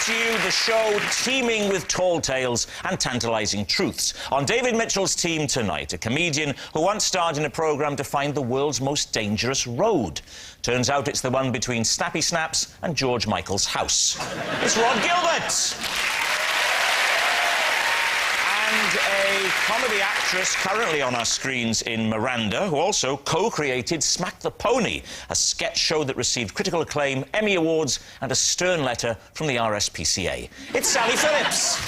to you the show teeming with tall tales and tantalising truths. On David Mitchell's team tonight, a comedian who once starred in a programme to find the world's most dangerous road. Turns out it's the one between Snappy Snaps and George Michael's house. It's Rod Gilbert! And a comedy actress currently on our screens in Miranda, who also co-created Smack the Pony, a sketch show that received critical acclaim, Emmy Awards and a stern letter from the RSPCA. It's Sally Phillips.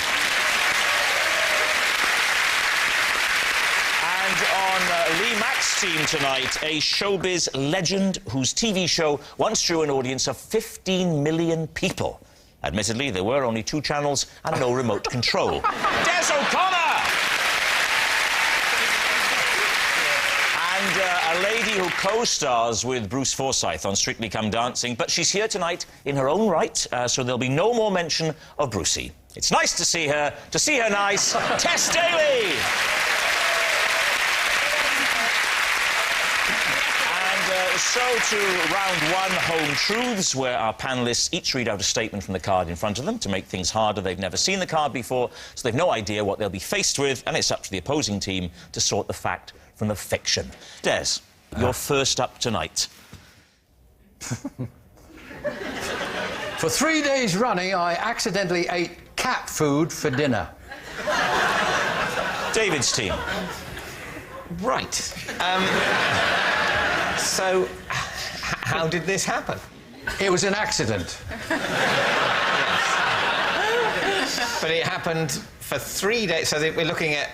And on Lee Mack's team tonight, a showbiz legend whose TV show once drew an audience of 15 million people. Admittedly, there were only 2 channels and no remote control. Des O'Connor! And a lady who co-stars with Bruce Forsyth on Strictly Come Dancing, but she's here tonight in her own right, so there'll be no more mention of Brucey. It's nice to see her nice, Tess Daly! So to round 1, Home Truths, where our panellists each read out a statement from the card in front of them. To make things harder, they've never seen the card before, so they've no idea what they'll be faced with, and it's up to the opposing team to sort the fact from the fiction. Des, you're first up tonight. For 3 days running, I accidentally ate cat food for dinner. David's team. Right. So, how did this happen? It was an accident. Yes. But it happened for 3 days, so we're looking at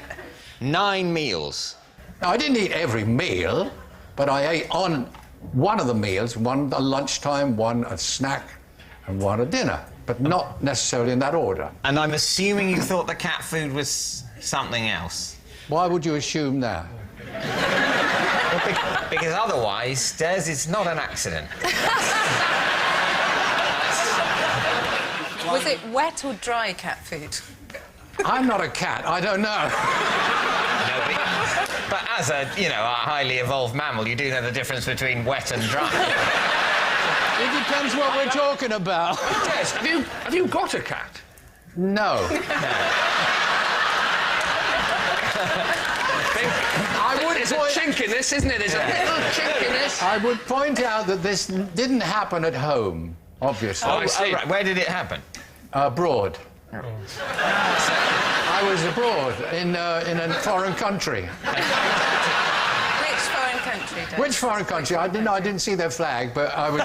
9 meals. Now, I didn't eat every meal, but I ate on one of the meals, one at lunchtime, one at snack, and one at dinner, but not necessarily in that order. And I'm assuming you thought the cat food was something else? Why would you assume that? Well, because otherwise, Des, it's not an accident. Was it wet or dry cat food? I'm not a cat, I don't know. No, but as a, a highly evolved mammal, you do know the difference between wet and dry. It depends what we're talking about. Des, have you got a cat? No. There's a chink in this, isn't it? There's a little chink in this. I would point out that this didn't happen at home, obviously. Oh, I see. Right. Where did it happen? Abroad. Oh. I was abroad in a foreign country. Which foreign country, Des? Which foreign country? I didn't see their flag, but I was...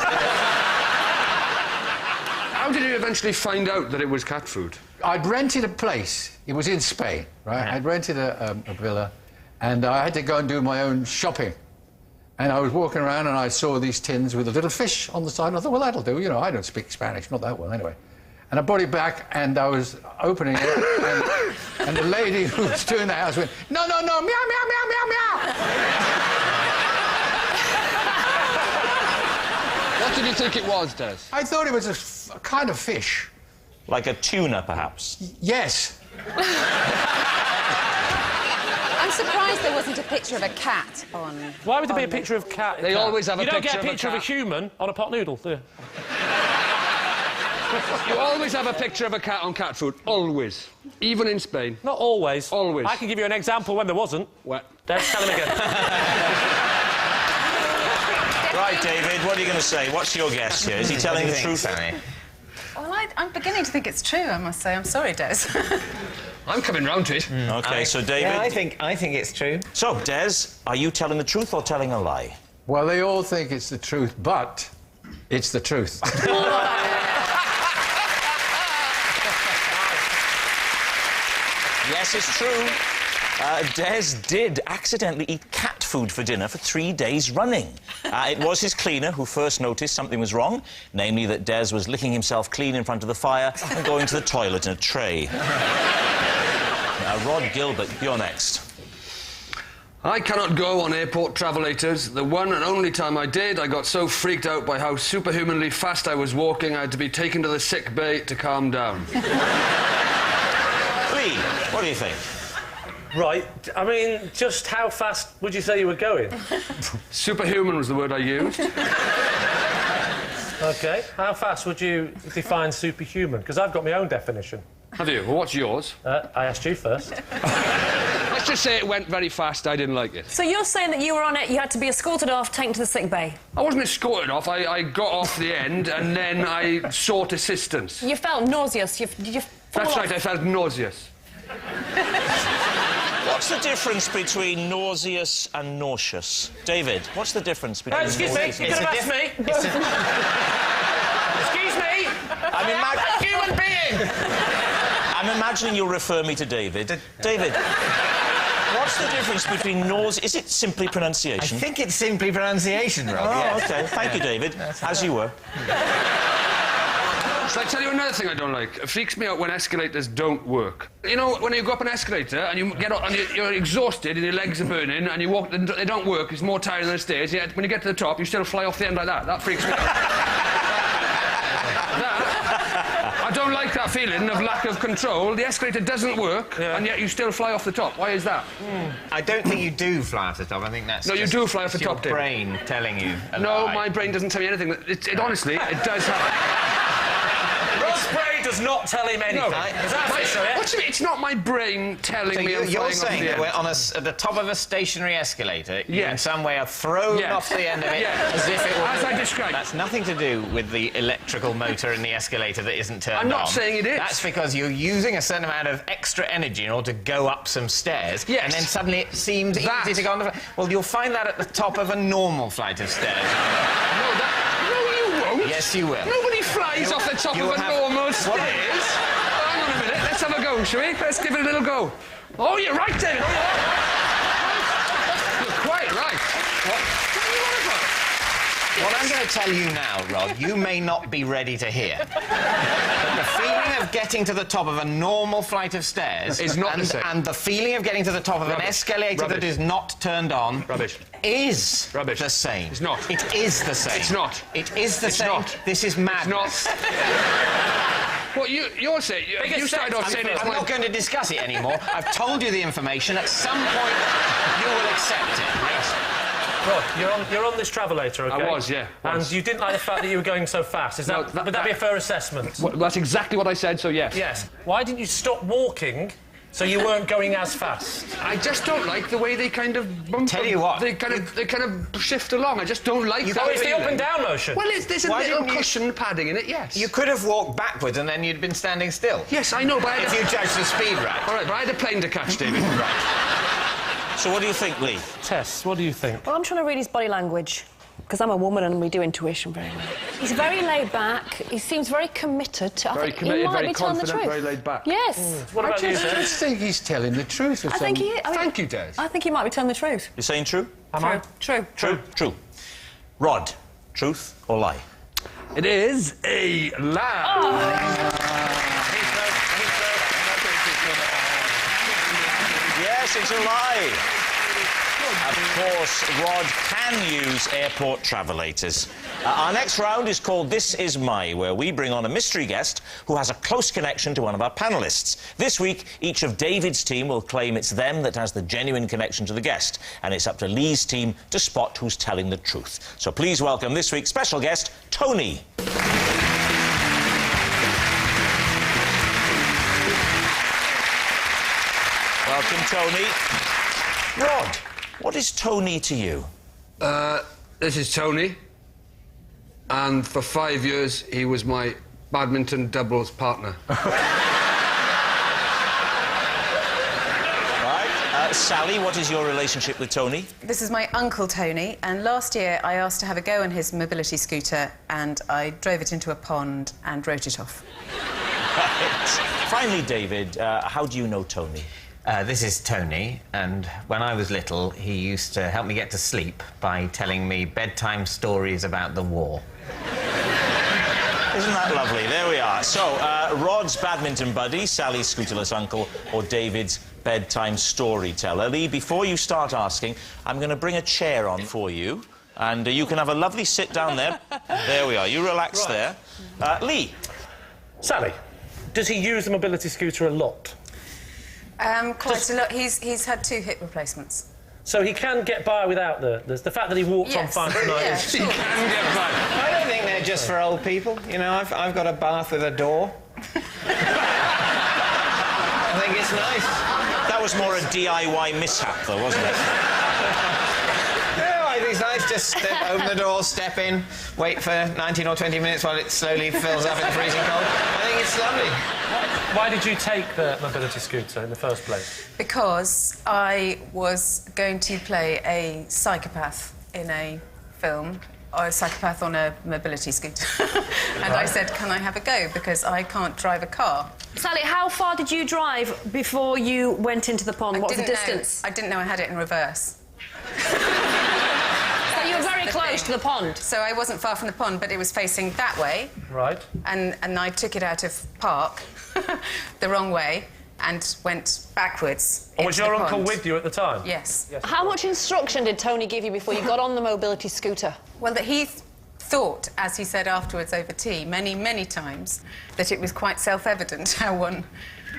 How did you eventually find out that it was cat food? I'd rented a place. It was in Spain, right? Yeah. I'd rented a villa, and I had to go and do my own shopping. And I was walking around and I saw these tins with a little fish on the side, and I thought, well, that'll do. I don't speak Spanish, not that well, anyway. And I brought it back, and I was opening it, and the lady who was doing the house went, no, no, no, meow, meow, meow, meow, meow. What did you think it was, Des? I thought it was a kind of fish. Like a tuna, perhaps? Yes. I'm surprised there wasn't a picture of a cat on... Why would there be a picture of a cat? They always have a picture of a cat. You don't get a picture of a human on a pot noodle, do you? You always have a picture of a cat on cat food. Always. Even in Spain. Not always. Always. I can give you an example when there wasn't. What? Des, tell him again. Right, David, what are you going to say? What's your guess here? Is he telling the truth? Sammy? Well, I'm beginning to think it's true, I must say. I'm sorry, Des. I'm coming round to it. OK, so David... Yeah, I think it's true. So, Des, are you telling the truth or telling a lie? Well, they all think it's the truth, but it's the truth. Yes, it's true. Des did accidentally eat cat food for dinner for 3 days running. It was his cleaner who first noticed something was wrong, namely that Des was licking himself clean in front of the fire and going to the toilet in a tray. Now, Rod Gilbert, you're next. I cannot go on airport travellators. The one and only time I did, I got so freaked out by how superhumanly fast I was walking, I had to be taken to the sick bay to calm down. Lee, what do you think? Right, I mean, just how fast would you say you were going? Superhuman was the word I used. OK. How fast would you define superhuman? Because I've got my own definition. Have you? Well, what's yours? I asked you first. Let's just say it went very fast. I didn't like it. So you're saying that you were on it, you had to be escorted off, taken to the sick bay? I wasn't escorted off. I got off the end and then I sought assistance. You felt nauseous. Did you fall That's off? right, I felt nauseous. What's the difference between nauseous and nauseous? David, what's the difference between Excuse me, nauseous you and could have asked me. Excuse me. I'm A human being! I'm imagining you'll refer me to David. David, what's the difference between nausea... Is it simply I pronunciation? think it's simply pronunciation, Rob. Oh, yes. OK. Thank you, David. As you were. Shall I tell you another thing I don't like? It freaks me out when escalators don't work. You know, when you go up an escalator and you get up and you're exhausted and your legs are burning and you walk, they don't work, it's more tiring than the stairs, yet when you get to the top, you still fly off the end like that. That freaks me out. I don't like that feeling of lack of control. The escalator doesn't work, and yet you still fly off the top. Why is that? I don't think you do fly off the top. I think that's No, you just- do fly off the it's your top, David. brain telling you a No, lie. my brain doesn't tell me anything. Honestly, it does happen. Rob's brain does not tell him anything. No. Is that what you What do you mean? It's not my brain telling So me I'm you're flying saying off that the we're end. on at the top of a stationary escalator, you in Yes. some way are thrown Yes. off the end of it Yes. as if it were... As I described. That's nothing to do with the electrical motor in the escalator that isn't turned on. I'm not saying it is. That's because you're using a certain amount of extra energy in order to go up some stairs, Yes. and then suddenly it seems That. easy to go on the... Well, you'll find that at the top of a normal flight of stairs. No, you won't. Yes, you will. Nobody flies off the top you'll of a have- normal stairs. Hang on a minute. Let's have a go, shall we? Let's give it a little go. Oh, you're right, David. You're quite right. What are you on about? What I'm going to tell you now, Rod, you may not be ready to hear. But the feeling of getting to the top of a normal flight of stairs Is not the same. and the feeling of getting to the top of an Rubbish. escalator Rubbish. that is not turned on Rubbish. is Rubbish. the same. It's not. It is the same. It's not. It is the It's same. not. This is madness. Not. What you're saying? You started off saying it's I'm my... not going to discuss it anymore. I've told you the information. At some point, you will accept it. Yes. Rob, you're on this travelator, OK? I was, yeah. And Was. you didn't like the fact that you were going so fast. Is No, that, that- would that be a fair assessment? Well, that's exactly what I said, so yes. Yes. Why didn't you stop walking so you weren't going as fast? I just don't like the way they kind of bump. Tell you what. They kind of shift along. I just don't like that. Oh, it's the feeling. up and down motion. Well, there's a Why little didn't you- cushion padding in it, yes. You could have walked backwards and then you'd been standing still. Yes, I know, but I had If you judge the speed right. All right, but I had a plane to catch, David. So what do you think, Lee? Tess, what do you think? Well, I'm trying to read his body language, because I'm a woman and we do intuition very well. He's very laid back. He seems very committed. Very he committed, might very be telling the confident, truth. very laid back. Yes. What about you, I Des? just think he's telling the truth. Or I think he... Thank you, Des. I think he might be telling the truth. You're saying true? Am I? True. True. True. Rod, truth or lie? It is a lie. Yes, it's a lie. Of course, Rod can use airport travelators. Our next round is called This Is My, where we bring on a mystery guest who has a close connection to one of our panellists. This week, each of David's team will claim it's them that has the genuine connection to the guest, and it's up to Lee's team to spot who's telling the truth. So please welcome this week's special guest, Tony. Welcome, Tony. Rod, what is Tony to you? This is Tony, and for 5 years he was my badminton doubles partner. Right. Sally, what is your relationship with Tony? This is my uncle Tony, and last year I asked to have a go on his mobility scooter, and I drove it into a pond and wrote it off. Right. Finally, David, how do you know Tony? This is Tony, and when I was little, he used to help me get to sleep by telling me bedtime stories about the war. Isn't that lovely? There we are. So, Rod's badminton buddy, Sally's scooterless uncle, or David's bedtime storyteller. Lee, before you start asking, I'm going to bring a chair on for you, and you can have a lovely sit down there. There we are. You relax Right. there. Lee. Sally, does he use the mobility scooter a lot? Quite a lot. He's had 2 hip replacements. So he can get by without the fact that he walked on Yes. fine tonight Yeah, is... sure. I don't think they're just for old people. You know, I've got a bath with a door. I think it's nice. That was more a DIY mishap, though, wasn't it? No, I think it's nice. Just open the door, step in, wait for 19 or 20 minutes while it slowly fills up in the freezing cold. I think it's lovely. Why did you take the mobility scooter in the first place? Because I was going to play a psychopath in a film, or a psychopath on a mobility scooter. And I said, can I have a go? Because I can't drive a car. Sally, how far did you drive before you went into the pond? What's the distance? I didn't know I had it in reverse. So you were very close to the pond. So I wasn't far from the pond, but it was facing that way. Right. And I took it out of park the wrong way and went backwards. And was into your the uncle pond. with you at the time? Yes. How much instruction did Tony give you before you got on the mobility scooter? Well, that he thought, as he said afterwards over tea, many, many times, that it was quite self-evident how one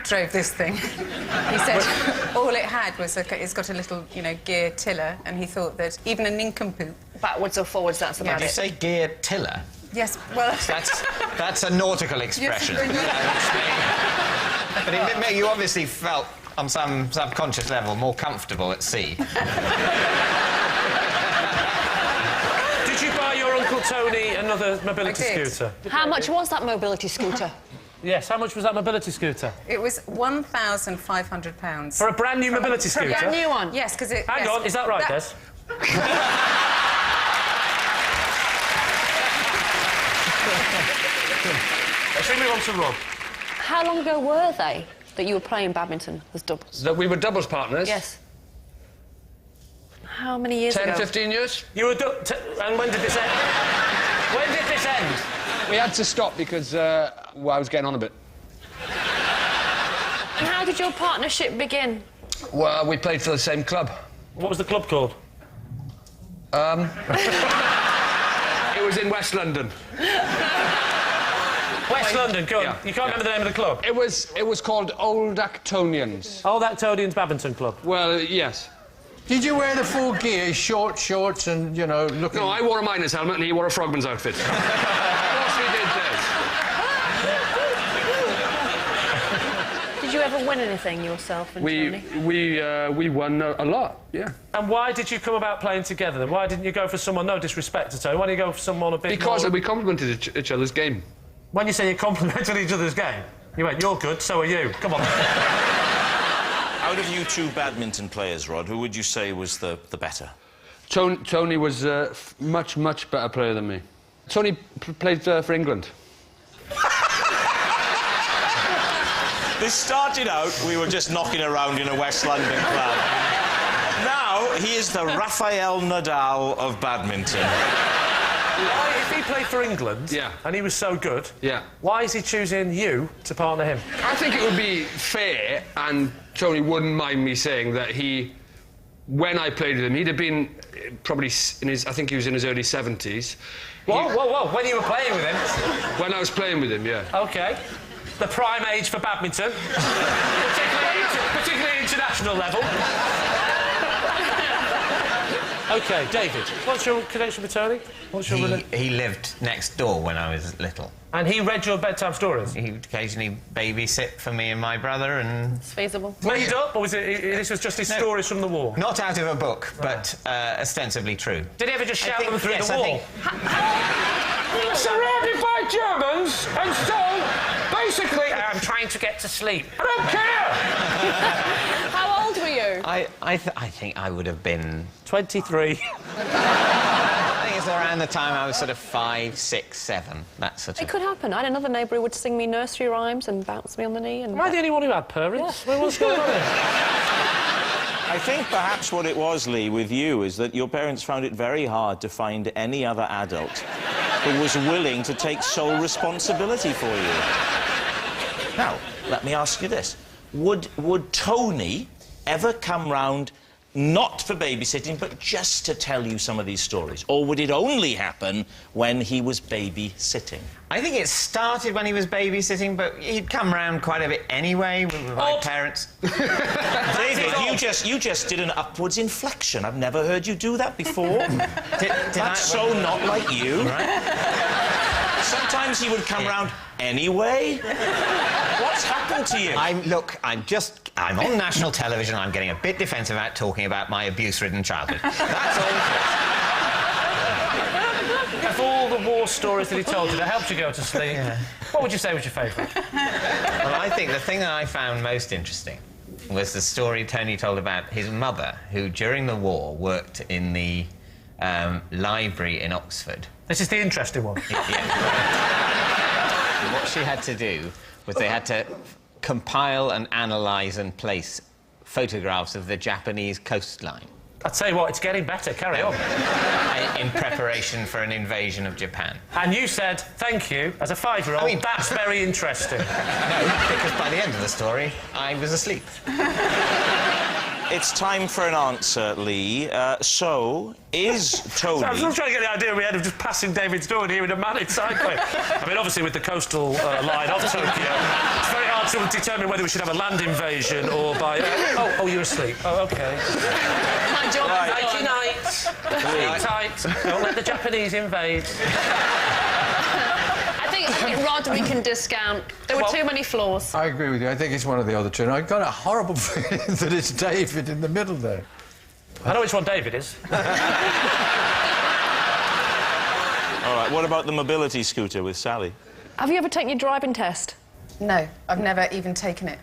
drove this thing. He said all it had was it's got a little, you know, gear tiller, and he thought that even a nincompoop... Backwards or forwards, that's about Did you it. say gear tiller? Yes, well... That's a nautical expression. But you obviously felt, on some subconscious level, more comfortable at sea. Did you buy your Uncle Tony another mobility I did. scooter? How much was that mobility scooter? Yes, how much was that mobility scooter? It was £1,500. For a brand new mobility For a scooter? brand new one? Yes, because it... Hang yes, on, is that right, Des? Should we move on to Rob? How long ago were they that you were playing badminton as doubles? That we were doubles partners. Yes. How many years 10, ago? 15 years. You were... and when did this end? When did this end? We had to stop because I was getting on a bit. And how did your partnership begin? Well, we played for the same club. What was the club called? It was in West London. West London, go on. Yeah, You can't remember the name of the club? It was called Old Actonians. Old Actonians Badminton Club. Well, yes. Did you wear the full gear, short shorts and, you know, looking... No, I wore a miner's helmet and he wore a frogman's outfit. Of course we did, Des. Did you ever win anything yourself and Tony? We won a lot, yeah. And why did you come about playing together then? Why didn't you go for someone, no disrespect to Tony, why didn't you go for someone a bit Because more... we complimented each other's game. When you say you complimented each other's game, you went, you're good, so are you. Come on. Out of you two badminton players, Rod, who would you say was the better? Tony was a much better player than me. Tony played for England. This started out, we were just knocking around in a West London club. Now, he is the Rafael Nadal of badminton. Why, if he played for England, Yeah. and he was so good, Yeah. why is he choosing you to partner him? I think it would be fair, and Tony wouldn't mind me saying that when I played with him, he'd have been probably I think he was in his early 70s. Whoa, when you were playing with him? When I was playing with him, yeah. OK. The prime age for badminton. particularly international level. OK, David, what's your connection with Tony? What's your He lived next door when I was little. And he read your bedtime stories? He would occasionally babysit for me and my brother, and... It's feasible. Made up, or was this was just his stories from the war? Not out of a book, but ostensibly true. Did he ever just shout them through yes, the I wall? We're surrounded by Germans, and so, basically... I'm trying to get to sleep. I don't care! How old were you? I think I would have been... 23. I think it's around the time I was sort of 5, 6, 7, that sort It of... could happen. I had another neighbour who would sing me nursery rhymes and bounce me on the knee and... Am I the only one who had parents? What's going on here? I think perhaps what it was, Lee, with you, is that your parents found it very hard to find any other adult who was willing to take sole responsibility for you. Now, let me ask you this. Would Tony ever come round not for babysitting, but just to tell you some of these stories? Or would it only happen when he was babysitting? I think it started when he was babysitting, but he'd come round quite a bit anyway with my parents. David, you just did an upwards inflection. I've never heard you do that before. Did That's so not like you. Right? sometimes he would come round anyway. What's happened to you? I'm on national television. I'm getting a bit defensive about talking about my abuse-ridden childhood. That's all it is. Of all the war stories that he told you that helped you go to sleep, what would you say was your favourite? Well, I think the thing that I found most interesting was the story Tony told about his mother, who during the war worked in the library in Oxford. This is the interesting one. And what she had to do was they had to compile and analyse and place photographs of the Japanese coastline. I'd say what, it's getting better, carry on. In preparation for an invasion of Japan. And you said, thank you, as a 5-year-old, I mean, that's very interesting. No, because by the end of the story, I was asleep. It's time for an answer, Lee. So, is Tony... I'm still trying to get the idea in my head of just passing David's door and hearing a man in cycling. I mean, obviously, with the coastal line off Tokyo, it's very hard to determine whether we should have a land invasion or by... oh, you're asleep. Oh, OK. My job is Nighty night. Sleep tight. Don't let the Japanese invade. I think Rod we can discount. There were too many flaws. I agree with you. I think it's one of the other two. And I've got a horrible feeling that it's David in the middle there. I know which one David is. All right, what about the mobility scooter with Sally? Have you ever taken your driving test? No, I've never even taken it.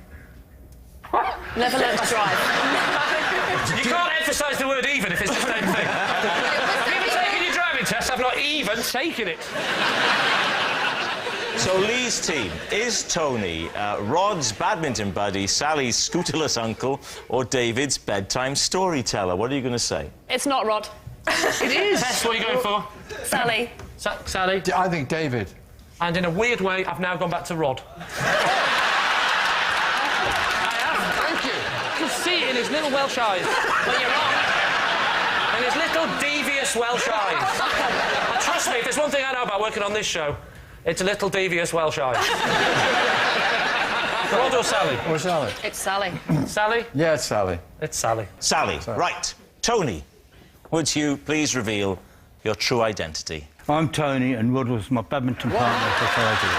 Never learned to drive. You can't emphasise the word even if it's the same thing. Have you ever taken your driving test? I've not even taken it. So, Lee's team, is Tony Rod's badminton buddy, Sally's scooterless uncle, or David's bedtime storyteller? What are you going to say? It's not Rod. It is. Tess, what are you going for? Sally. Sally. I think David. And in a weird way, I've now gone back to Rod. Thank you. You can see it in his little Welsh eyes. But you're wrong. In his little devious Welsh eyes. And trust me, if there's one thing I know about working on this show, it's a little devious Welsh eyes. Rod or Sally? Or Sally? It's Sally. Sally? Yeah, it's Sally. It's Sally. Sally, right. Tony, would you please reveal your true identity? I'm Tony, and Rod was my badminton partner for 5 years.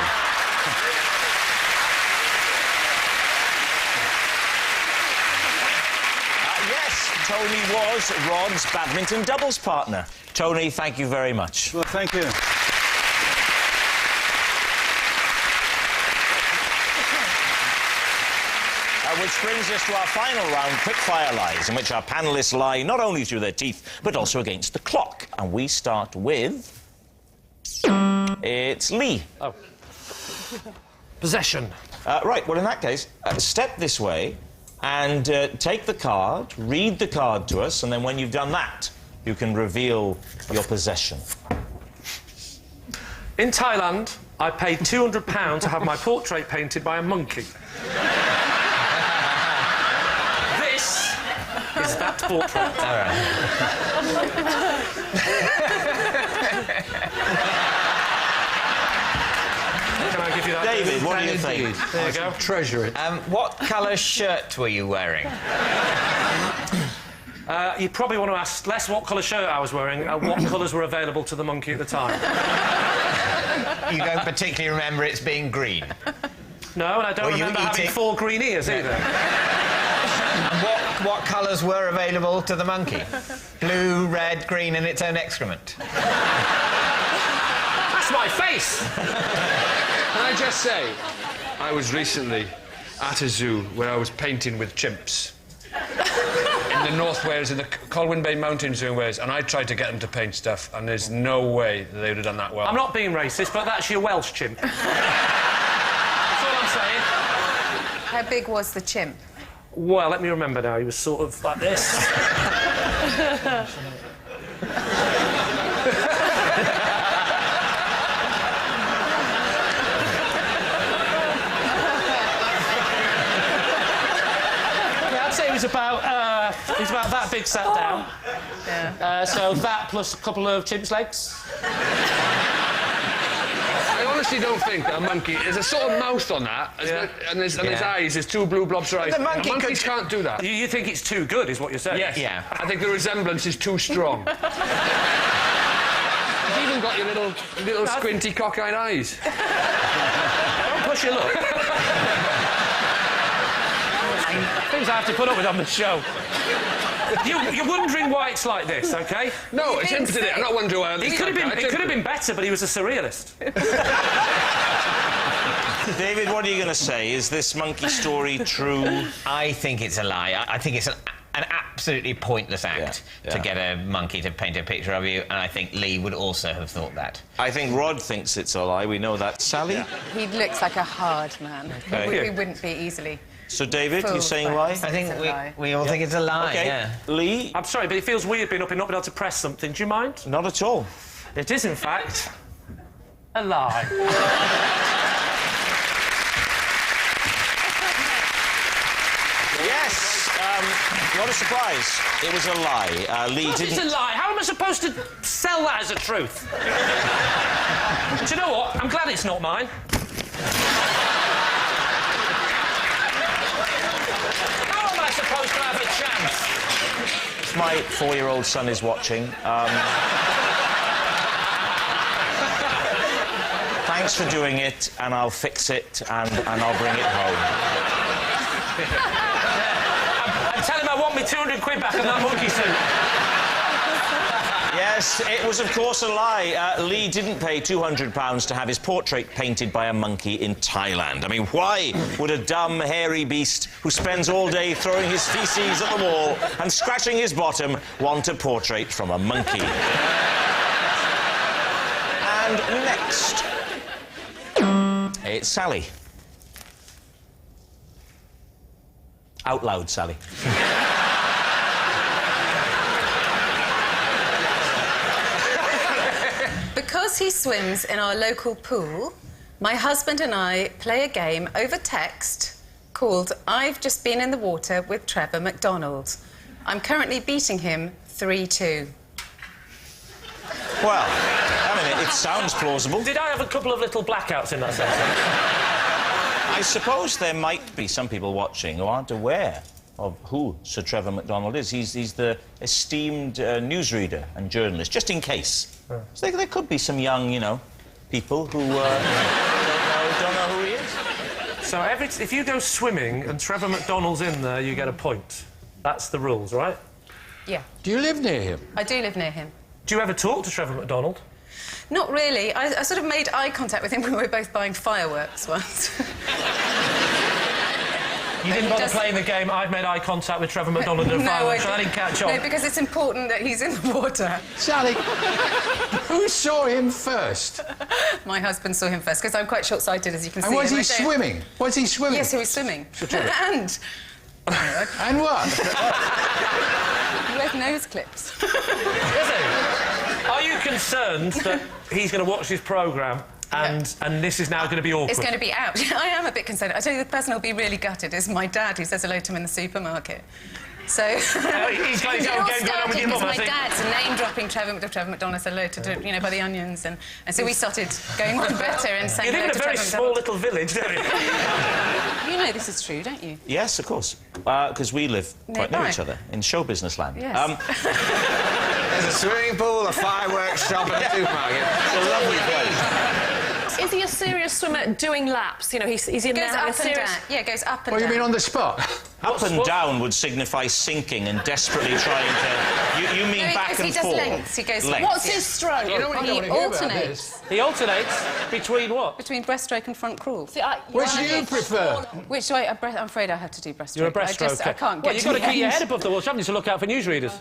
Yes, Tony was Rod's badminton doubles partner. Tony, thank you very much. Well, thank you. Which brings us to our final round, Quickfire Lies, in which our panellists lie not only through their teeth, but also against the clock. And we start with... It's Lee. Oh. Possession. Right, well, in that case, step this way and take the card, read the card to us, and then when you've done that, you can reveal your possession. In Thailand, I paid £200 to have my portrait painted by a monkey. Is that portrait? All right. Can I give you that? David, what do you think? There you go. Treasure it. What colour shirt were you wearing? You probably want to ask less what colour shirt I was wearing, what colours were available to the monkey at the time. You don't particularly remember it being green? No, and I don't remember having 4 green ears either. What colours were available to the monkey? Blue, red, green, and its own excrement. That's my face! Can I just say, I was recently at a zoo where I was painting with chimps. In the North Wales, in the Colwyn Bay Mountain Zoo in Wales, and I tried to get them to paint stuff, and there's no way that they would have done that well. I'm not being racist, but that's your Welsh chimp. That's all I'm saying. How big was the chimp? Well, let me remember now. He was sort of like this. I'd say he was about that big sat down. Yeah. So that plus a couple of chimp's legs. I honestly don't think that a monkey... There's a sort of mouth on that, and his eyes, there's 2 blue blobs of eyes. The monkey Monkeys can't do that. You think it's too good, is what you're saying? Yes. Yeah. I think the resemblance is too strong. Do even got your little squinty cockeyed eyes. Don't push your luck. Things I have to put up with on the show. You're wondering why it's like this, OK? No, it's him today. I'm not wondering why. It could have been better, but he was a surrealist. David, what are you going to say? Is this monkey story true? I think it's a lie. I think it's an absolutely pointless act to get a monkey to paint a picture of you, and I think Lee would also have thought that. I think Rod thinks it's a lie. We know that. Sally? He looks like a hard man. Okay. We wouldn't be easily. So, David, Fooled you're saying by lie? this. I think It's a lie. we all think it's a lie, OK. yeah. Lee? I'm sorry, but it feels weird being up and not being able to press something. Do you mind? Not at all. It is, in fact, a lie. Yes. What a surprise. It was a lie. Lee It's didn't... a lie. How am I supposed to sell that as a truth? Do you know what? I'm glad it's not mine. How am I supposed to have a chance? My 4-year-old son is watching. Thanks for doing it, and I'll fix it, and I'll bring it home. And tell him I want me 200 quid back on that monkey suit. Yes, it was, of course, a lie. Lee didn't pay £200 to have his portrait painted by a monkey in Thailand. I mean, why would a dumb, hairy beast who spends all day throwing his feces at the wall and scratching his bottom want a portrait from a monkey? And next, it's Sally. Out loud, Sally. Because he swims in our local pool, my husband and I play a game over text called I've Just Been in the Water with Trevor McDonald. I'm currently beating him 3-2. Well, I mean, it sounds plausible. Did I have a couple of little blackouts in that sense? I suppose there might be some people watching who aren't aware of who Sir Trevor McDonald is. He's the esteemed newsreader and journalist, just in case. So there could be some young, people who don't know who he is. So if you go swimming and Trevor McDonald's in there, you get a point. That's the rules, right? Yeah, Do you live near him? I do live near him. Do you ever talk to Trevor McDonald? Not really. I sort of made eye contact with him when we were both buying fireworks once. You didn't bother playing the game, I've made eye contact with Trevor McDonald and fireworks, so I didn't catch on. No, because it's important that he's in the water. Sally, who saw him first? My husband saw him first, because I'm quite short-sighted, as you can see. And was he I don't- swimming? Was he swimming? Yes, he was swimming. And... And what? He wears nose clips. Is he? Are you concerned that he's going to watch this programme and this is now going to be awkward? It's going to be out. I am a bit concerned. I tell you, the person who'll be really gutted is my dad, who says hello to him in the supermarket. So... he's got his It own all game going on with your started mum, I because my think. dad's name-dropping Trevor McDonald said hello to, by the Onions, and so we started going on better and saying You live hello in a to very Trevor small McDonald. little village, don't you? You know this is true, don't you? Yes, of course. Because we live quite near Nearby. each other, in show business land. Yes. There's a swimming pool, a fireworks shop and a supermarket. It's a lovely place. Is he a serious swimmer doing laps? He's in Goes there up a and serious... down. Yeah, goes up and What do down. you mean on the spot? Up and down would signify sinking and desperately trying to... You mean No, back and he does forth? lengths. He goes... Lengths. What's his stroke? You know what I He don't want to hear about alternates. this. He alternates between what? Between breaststroke and front crawl. Which do you prefer? Which way? I'm afraid I have to do breaststroke. You're a breaststroker. I can't get Well, you've to got to the keep your end. head above the water, haven't you, to look out for newsreaders?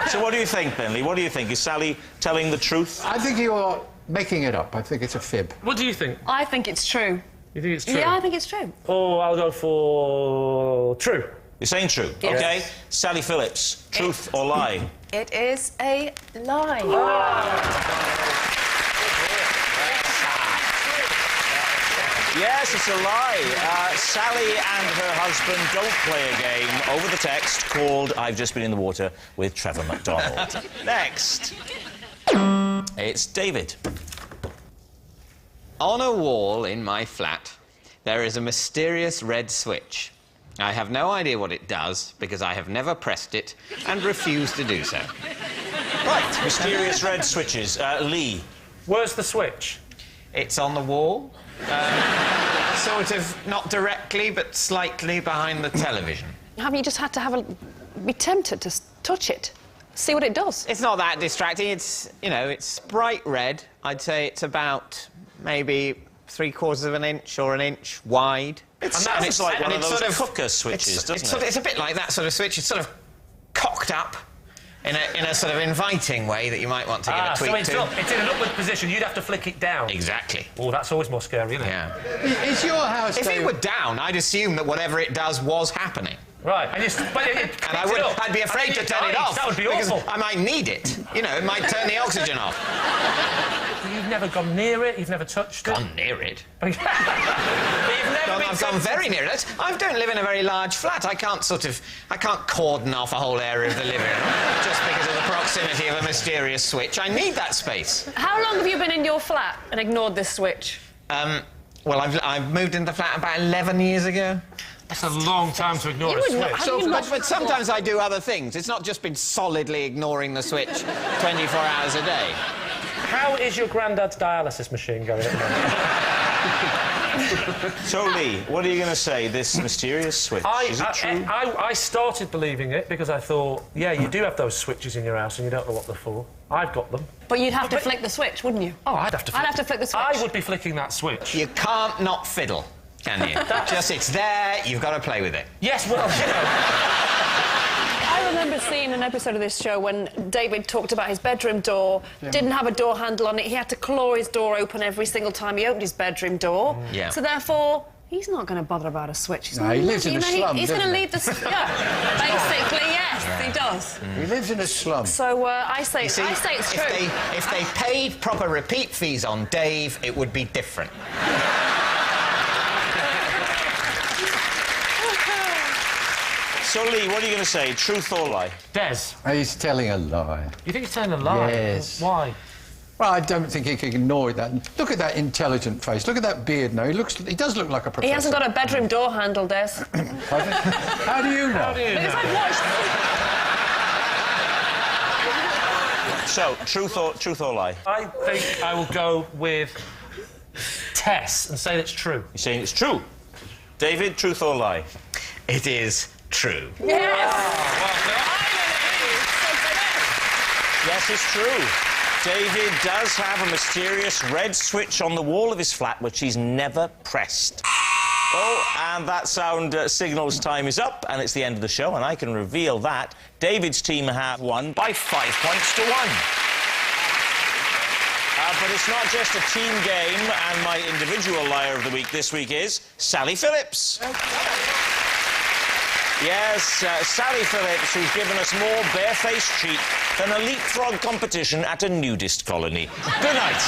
So what do you think, then, Lee? What do you think? Is Sally telling the truth? I think you're making it up. I think it's a fib. What do you think? I think it's true. You think it's true? Yeah, I think it's true. Oh, I'll go for true. You're saying true? Yes. OK. Sally Phillips, truth or lie? It is a lie. Yes, it's a lie. Sally and her husband don't play a game over the text called I've Just Been in the Water with Trevor McDonald. Next, it's David. On a wall in my flat, there is a mysterious red switch. I have no idea what it does because I have never pressed it and refuse to do so. Right, mysterious red switches. Lee. Where's the switch? It's on the wall. Sort of, not directly, but slightly behind the television. Haven't you just had to be tempted to touch it? See what it does? It's not that distracting. It's, you know, it's bright red. I'd say it's about maybe 3/4 of an inch or an inch wide. It's like one of those cooker switches, doesn't it? It's a bit like that sort of switch. It's sort of cocked up in a sort of inviting way that you might want to give a tweak so to. it's in an upward position. You'd have to flick it down. Exactly. Oh, that's always more scary, isn't it? Yeah. Is your house... If it were down, I'd assume that whatever it does was happening. Right. And I'd be afraid to turn it off. That would be because awful. I might need it. You know, it might turn the oxygen off. You've never gone near it? You've never touched it? Gone near it? But you've never I've gone very near it. I don't live in a very large flat. I can't cordon off a whole area of the living room just because of the proximity of a mysterious switch. I need that space. How long have you been in your flat and ignored this switch? Well, I've moved into the flat about 11 years ago. That's a long time to ignore a switch. But sometimes I do other things. It's not just been solidly ignoring the switch 24 hours a day. How is your granddad's dialysis machine going at the moment? So, Lee, what are you going to say? This mysterious switch, is it true? I started believing it because I thought, yeah, you do have those switches in your house and you don't know what they're for. I've got them. But you'd have to flick the switch, wouldn't you? Oh, I'd have to flick the switch. I would be flicking that switch. You can't not fiddle, can you? It's there, you've got to play with it. Yes, well, you know... I remember seeing an episode of this show when David talked about his bedroom door, didn't have a door handle on it. He had to claw his door open every single time he opened his bedroom door. Yeah. So therefore, he's not going to bother about a switch. No, he lives in a slum, He's going to doesn't he? leave the... Yeah, basically, yes, he does. He lives in a slum. So I say it's true. If they paid proper repeat fees on Dave, it would be different. So, Lee, what are you going to say? Truth or lie? Des. He's telling a lie. You think he's telling a lie? Yes. Why? Well, I don't think he can ignore that. Look at that intelligent face. Look at that beard now. He does look like a professor. He hasn't got a bedroom door handle, Des. How do you know? How do you know? Because I've watched... So, truth or lie? I think I will go with Tess and say it's true. You're saying it's true. David, truth or lie? It is true. Yes! Yes, it's true. David does have a mysterious red switch on the wall of his flat which he's never pressed. Oh, and that sound signals time is up, and it's the end of the show, and I can reveal that David's team have won by 5 points to 1. But it's not just a team game, and my individual liar of the week this week is Sally Phillips. Yes, Sally Phillips, who's given us more barefaced cheek than a leapfrog competition at a nudist colony. Good night.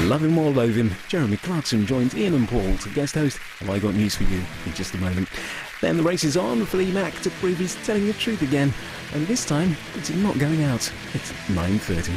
Love him or loathe him, Jeremy Clarkson joins Ian and Paul to guest host Have I Got News For You in just a moment. Then the race is on for Lee Mack to prove he's telling the truth again. And this time, it's not going out. It's 9:30.